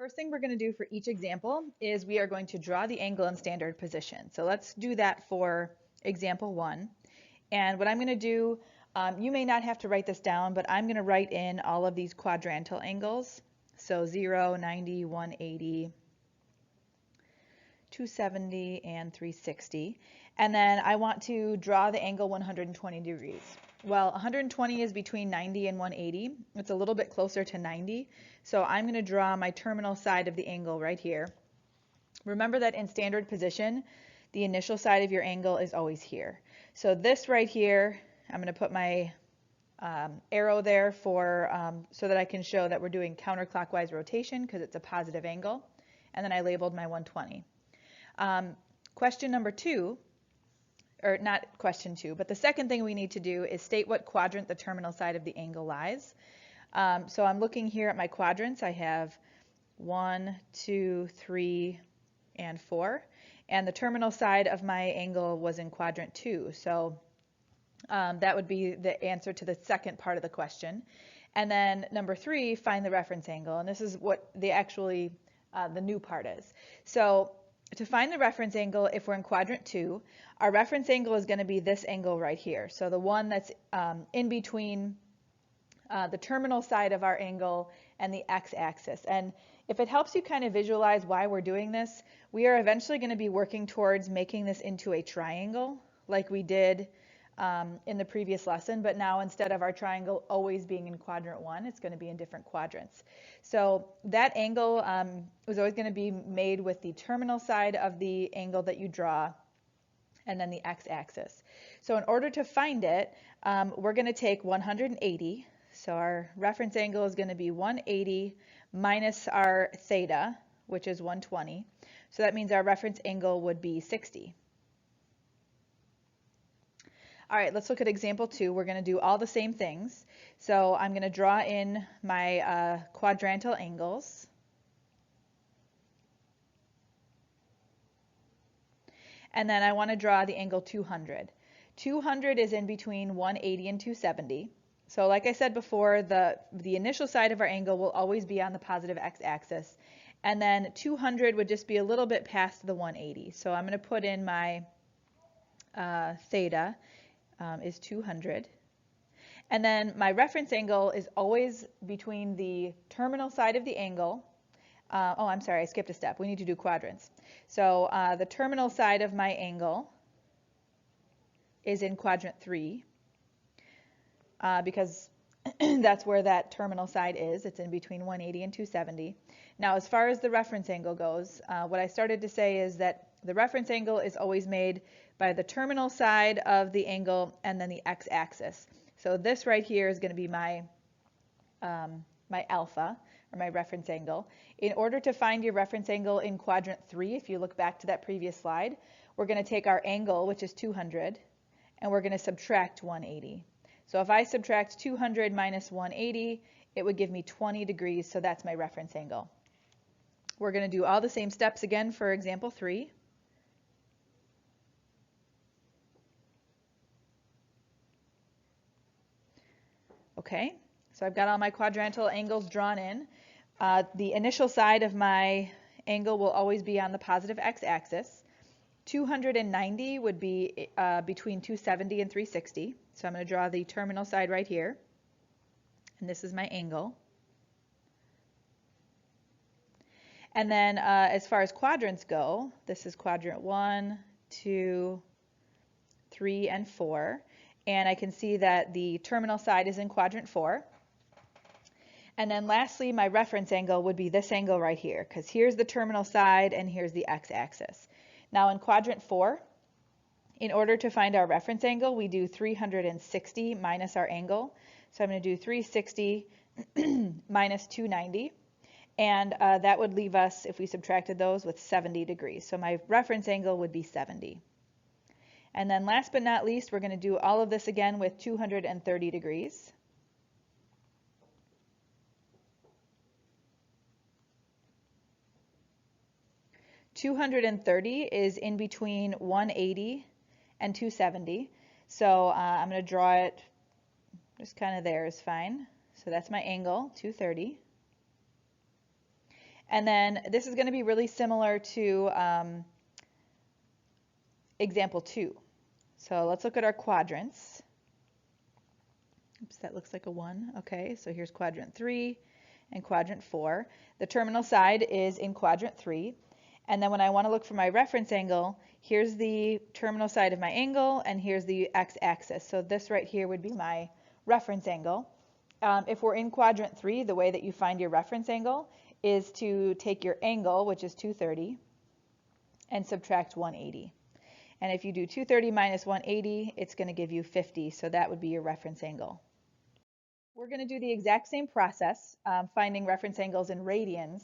First thing we're going to do for each example is we are going to draw the angle in standard position. So let's do that for example 1. And what I'm going to do, you may not have to write this down, but I'm going to write in all of these quadrantal angles. So 0, 90, 180, 270, and 360. And then I want to draw the angle 120 degrees. Well, 120 is between 90 and 180. It's a little bit closer to 90. So I'm going to draw my terminal side of the angle right here. Remember that in standard position, the initial side of your angle is always here. So this right here, I'm going to put my arrow there for so that I can show that we're doing counterclockwise rotation because it's a positive angle. And then I labeled my 120. Question number 2. Or not question 2, but the second thing we need to do is state what quadrant the terminal side of the angle lies. So I'm looking here at my quadrants. I have 1, 2, 3, and 4. And the terminal side of my angle was in quadrant 2. So that would be the answer to the second part of the question. And then number 3, find the reference angle. And this is what the new part is. So to find the reference angle, if we're in quadrant 2, our reference angle is going to be this angle right here. So the one that's in between the terminal side of our angle and the x-axis. And if it helps you kind of visualize why we're doing this, we are eventually going to be working towards making this into a triangle like we did in the previous lesson, but now instead of our triangle always being in quadrant 1, it's going to be in different quadrants. So that angle is always going to be made with the terminal side of the angle that you draw and then the x-axis. So in order to find it, we're going to take 180. So our reference angle is going to be 180 minus our theta, which is 120. So that means our reference angle would be 60. All right, let's look at example 2. We're going to do all the same things. So I'm going to draw in my quadrantal angles. And then I want to draw the angle 200. 200 is in between 180 and 270. So like I said before, the initial side of our angle will always be on the positive x-axis. And then 200 would just be a little bit past the 180. So I'm going to put in my theta. Is 200. And then my reference angle is always between the terminal side of the angle. Oh, I'm sorry, I skipped a step. We need to do quadrants. So the terminal side of my angle is in quadrant 3 because that's where that terminal side is. It's in between 180 and 270. Now, as far as the reference angle goes, what I started to say is that the reference angle is always made by the terminal side of the angle and then the x-axis. So this right here is going to be my my alpha, or my reference angle. In order to find your reference angle in quadrant 3, if you look back to that previous slide, we're going to take our angle, which is 200, and we're going to subtract 180. So if I subtract 200 minus 180, it would give me 20 degrees, so that's my reference angle. We're going to do all the same steps again for example 3. Okay, so I've got all my quadrantal angles drawn in. The initial side of my angle will always be on the positive x-axis. 290 would be between 270 and 360. So I'm going to draw the terminal side right here. And this is my angle. And then as far as quadrants go, this is quadrant 1, 2, 3, and 4. And I can see that the terminal side is in quadrant 4. And then lastly, my reference angle would be this angle right here, because here's the terminal side and here's the x-axis. Now in quadrant 4, in order to find our reference angle, we do 360 minus our angle. So I'm going to do 360 minus 290. And that would leave us, if we subtracted those, with 70 degrees. So my reference angle would be 70. And then last but not least, we're going to do all of this again with 230 degrees. $230 is in between 180 and 270. So I'm going to draw it just kind of there is fine. So that's my angle, 230. And then this is going to be really similar to example 2. So let's look at our quadrants. Oops, that looks like a 1. Okay, so here's quadrant 3 and quadrant 4. The terminal side is in quadrant 3. And then when I want to look for my reference angle, here's the terminal side of my angle, and here's the x-axis. So this right here would be my reference angle. If we're in quadrant 3, the way that you find your reference angle is to take your angle, which is 230, and subtract 180. And if you do 230 minus 180, it's going to give you 50, so that would be your reference angle. We're going to do the exact same process, finding reference angles in radians.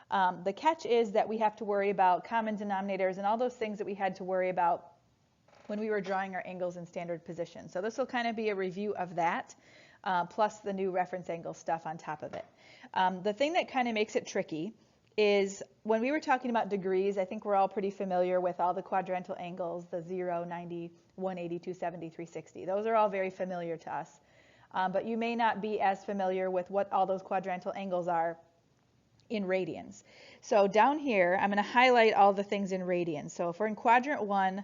The catch is that we have to worry about common denominators and all those things that we had to worry about when we were drawing our angles in standard position. So this will kind of be a review of that, plus the new reference angle stuff on top of it. The thing that kind of makes it tricky is when we were talking about degrees, I think we're all pretty familiar with all the quadrantal angles, the 0, 90, 180, 270, 360. Those are all very familiar to us. But you may not be as familiar with what all those quadrantal angles are in radians. So down here, I'm going to highlight all the things in radians. So if we're in quadrant 1,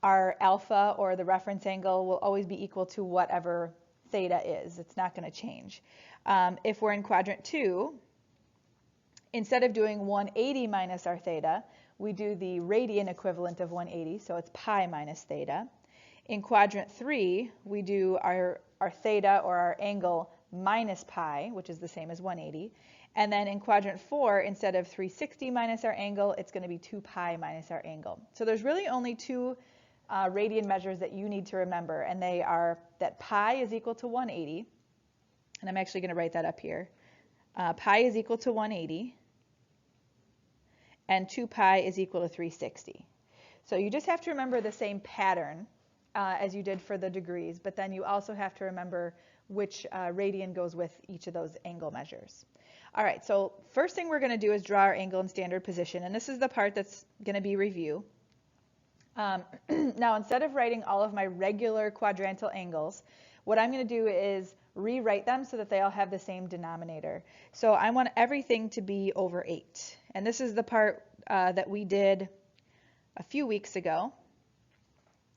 our alpha, or the reference angle, will always be equal to whatever theta is. It's not going to change. If we're in quadrant 2, instead of doing 180 minus our theta, we do the radian equivalent of 180, so it's pi minus theta. In quadrant 3, we do our theta, or our angle, minus pi, which is the same as 180. And then in quadrant 4, instead of 360 minus our angle, it's going to be 2 pi minus our angle. So there's really only two radian measures that you need to remember, and they are that pi is equal to 180, and I'm actually going to write that up here. Pi is equal to 180, and 2 pi is equal to 360. So you just have to remember the same pattern as you did for the degrees, but then you also have to remember which radian goes with each of those angle measures. All right, so first thing we're going to do is draw our angle in standard position, and this is the part that's going to be review. Now, instead of writing all of my regular quadrantal angles, what I'm going to do is rewrite them so that they all have the same denominator. So I want everything to be over 8. And this is the part that we did a few weeks ago.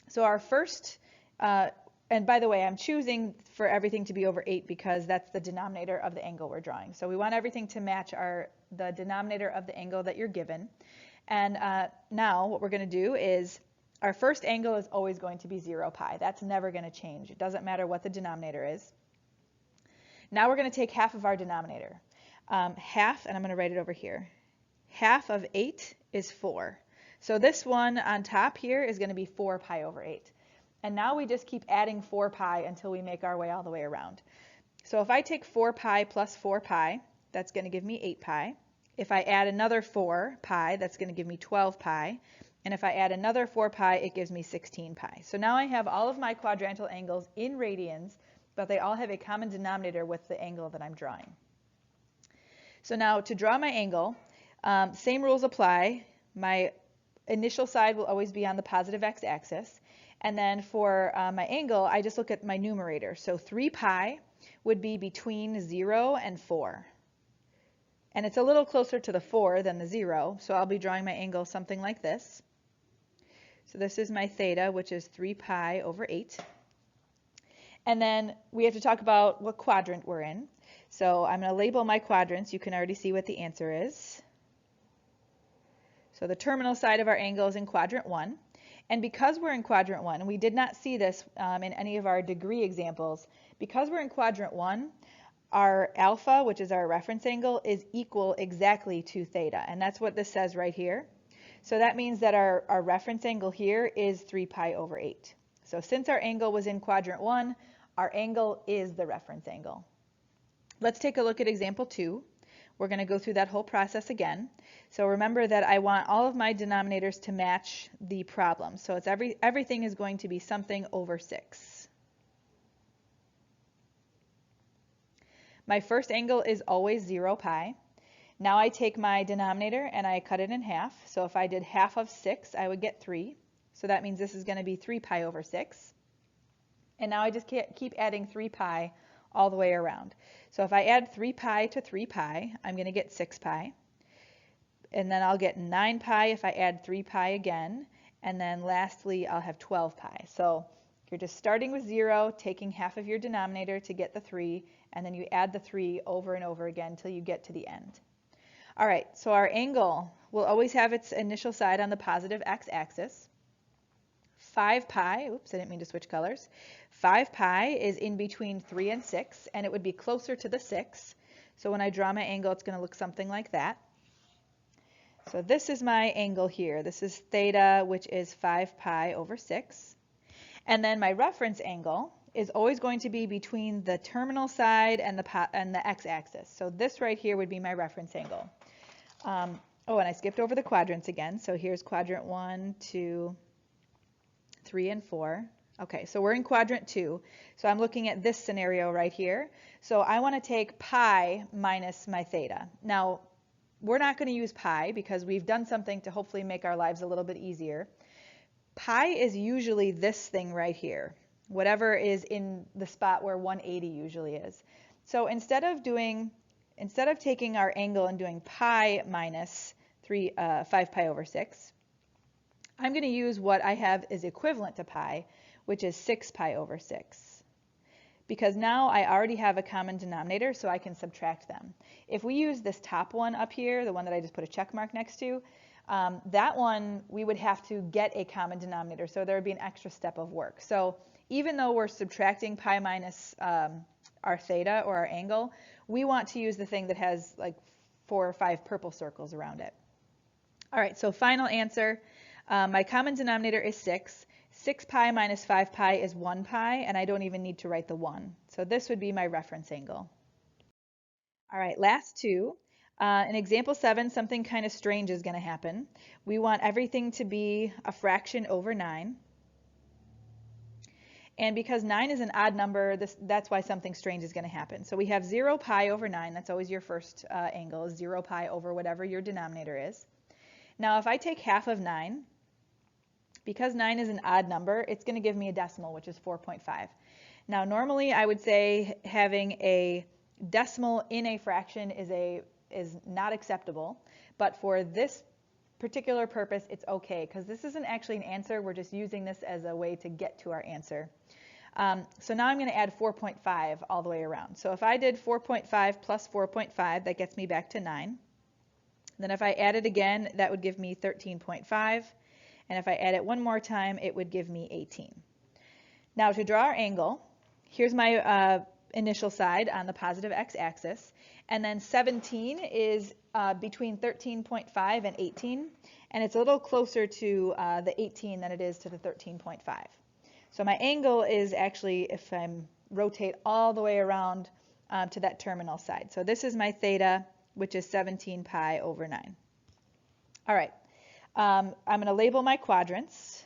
So our first, and by the way, I'm choosing for everything to be over 8 because that's the denominator of the angle we're drawing. So we want everything to match the denominator of the angle that you're given. And now what we're going to do is our first angle is always going to be 0 pi. That's never going to change. It doesn't matter what the denominator is. Now we're going to take half of our denominator. Half, and I'm going to write it over here. Half of 8 is 4. So this one on top here is going to be 4 pi over 8. And now we just keep adding 4 pi until we make our way all the way around. So if I take 4 pi plus 4 pi, that's going to give me 8 pi. If I add another 4 pi, that's going to give me 12 pi. And if I add another 4 pi, it gives me 16 pi. So now I have all of my quadrantal angles in radians, but they all have a common denominator with the angle that I'm drawing. So now to draw my angle, same rules apply. My initial side will always be on the positive x-axis. And then for my angle, I just look at my numerator. So 3 pi would be between 0 and 4. And it's a little closer to the 4 than the 0, so I'll be drawing my angle something like this. So this is my theta, which is 3 pi over 8. And then we have to talk about what quadrant we're in. So I'm going to label my quadrants. You can already see what the answer is. So the terminal side of our angle is in quadrant 1. And because we're in quadrant 1, and we did not see this in any of our degree examples, because we're in quadrant 1, our alpha, which is our reference angle, is equal exactly to theta. And that's what this says right here. So that means that our reference angle here is 3 pi over 8. So since our angle was in quadrant 1, our angle is the reference angle. Let's take a look at example 2. We're going to go through that whole process again. So remember that I want all of my denominators to match the problem. So it's everything is going to be something over 6. My first angle is always 0 pi. Now I take my denominator and I cut it in half. So if I did half of 6, I would get 3. So that means this is going to be 3 pi over 6. And now I just keep adding 3 pi all the way around. So if I add 3 pi to 3 pi, I'm going to get 6 pi. and then I'll get 9 pi if I add 3 pi again, and then lastly I'll have 12 pi. So you're just starting with 0, taking half of your denominator to get the 3, and then you add the 3 over and over again until you get to the end. All right, so our angle will always have its initial side on the positive x-axis. 5 pi, oops, I didn't mean to switch colors. 5 pi is in between 3 and 6, and it would be closer to the 6. So when I draw my angle, it's going to look something like that. So this is my angle here. This is theta, which is 5 pi over 6. And then my reference angle is always going to be between the terminal side and the x-axis. So this right here would be my reference angle. Oh, and I skipped over the quadrants again. So here's quadrant 1, 2, 3, and 4. Okay, so we're in quadrant 2. So I'm looking at this scenario right here. So I want to take pi minus my theta. Now, we're not going to use pi because we've done something to hopefully make our lives a little bit easier. Pi is usually this thing right here, whatever is in the spot where 180 usually is. So instead of taking our angle and doing pi minus 5 pi over 6, I'm going to use what I have is equivalent to pi, which is 6 pi over 6. Because now I already have a common denominator, so I can subtract them. If we use this top one up here, the one that I just put a check mark next to, that one we would have to get a common denominator, so there would be an extra step of work. So even though we're subtracting pi minus our theta or our angle, we want to use the thing that has like 4 or 5 purple circles around it. All right, so final answer. My common denominator is 6. 6 pi minus 5 pi is 1 pi, and I don't even need to write the 1. So this would be my reference angle. All right, last two. In example 7, something kind of strange is going to happen. We want everything to be a fraction over 9. And because 9 is an odd number, that's why something strange is going to happen. So we have 0 pi over 9. That's always your first angle, is 0 pi over whatever your denominator is. Now if I take half of 9, because 9 is an odd number, it's going to give me a decimal, which is 4.5. Now normally I would say having a decimal in a fraction is not acceptable, but for this particular purpose it's okay, because this isn't actually an answer, we're just using this as a way to get to our answer. So now I'm going to add 4.5 all the way around. So if I did 4.5 plus 4.5, that gets me back to 9. Then if I add it again, that would give me 13.5. And if I add it one more time, it would give me 18. Now to draw our angle, here's my initial side on the positive x-axis. And then 17 is between 13.5 and 18. And it's a little closer to the 18 than it is to the 13.5. So my angle is actually, if I rotate all the way around to that terminal side. So this is my theta, which is 17 pi over 9. All right. I'm going to label my quadrants.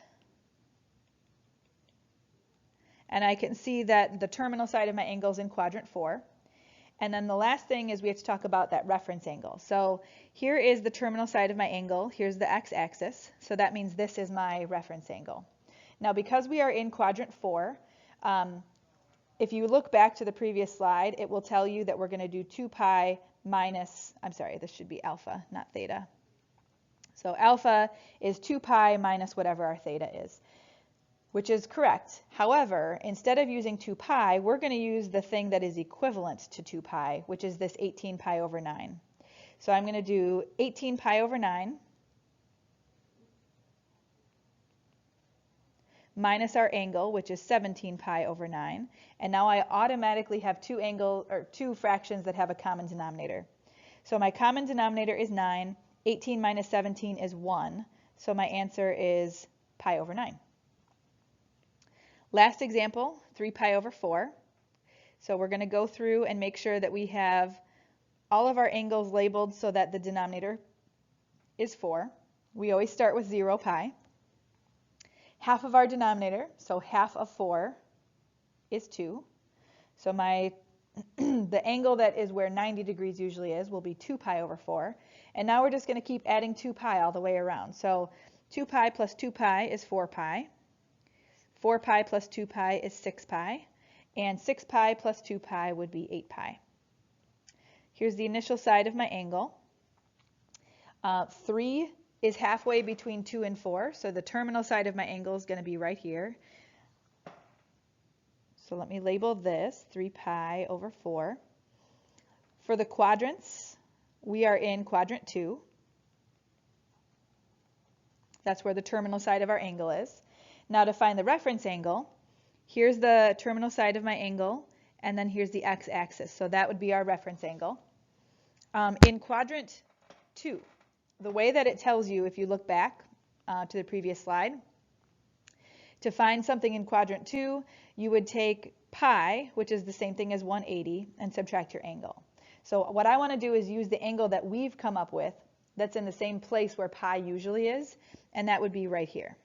And I can see that the terminal side of my angle is in quadrant 4. And then the last thing is we have to talk about that reference angle. So here is the terminal side of my angle. Here's the x-axis. So that means this is my reference angle. Now because we are in quadrant 4, if you look back to the previous slide, it will tell you that we're going to do 2 pi minus, I'm sorry, this should be alpha, not theta. So alpha is 2 pi minus whatever our theta is, which is correct. However, instead of using 2 pi, we're going to use the thing that is equivalent to 2 pi, which is this 18 pi over 9. So I'm going to do 18 pi over 9 minus our angle, which is 17 pi over 9. And now I automatically have two fractions that have a common denominator. So my common denominator is 9. 18 minus 17 is 1. So my answer is pi over 9. Last example, 3 pi over 4. So we're going to go through and make sure that we have all of our angles labeled so that the denominator is 4. We always start with 0 pi. Half of our denominator, so half of 4, is 2. So the angle that is where 90 degrees usually is will be 2 pi over 4. And now we're just going to keep adding 2 pi all the way around. So 2 pi plus 2 pi is 4 pi. 4 pi plus 2 pi is 6 pi. And 6 pi plus 2 pi would be 8 pi. Here's the initial side of my angle. 3 is halfway between 2 and 4, so the terminal side of my angle is going to be right here. So let me label this 3 pi over 4. For the quadrants, we are in quadrant 2. That's where the terminal side of our angle is. Now to find the reference angle, here's the terminal side of my angle, and then here's the x-axis. So that would be our reference angle. In quadrant 2, the way that it tells you, if you look back to the previous slide, to find something in quadrant 2, you would take pi, which is the same thing as 180, and subtract your angle. So what I want to do is use the angle that we've come up with that's in the same place where pi usually is, and that would be right here.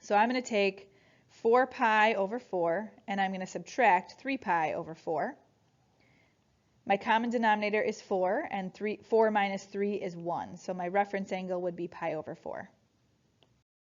So I'm going to take 4 pi over 4, and I'm going to subtract 3 pi over 4. My common denominator is 4, and 4 minus 3 is 1. So my reference angle would be pi over 4.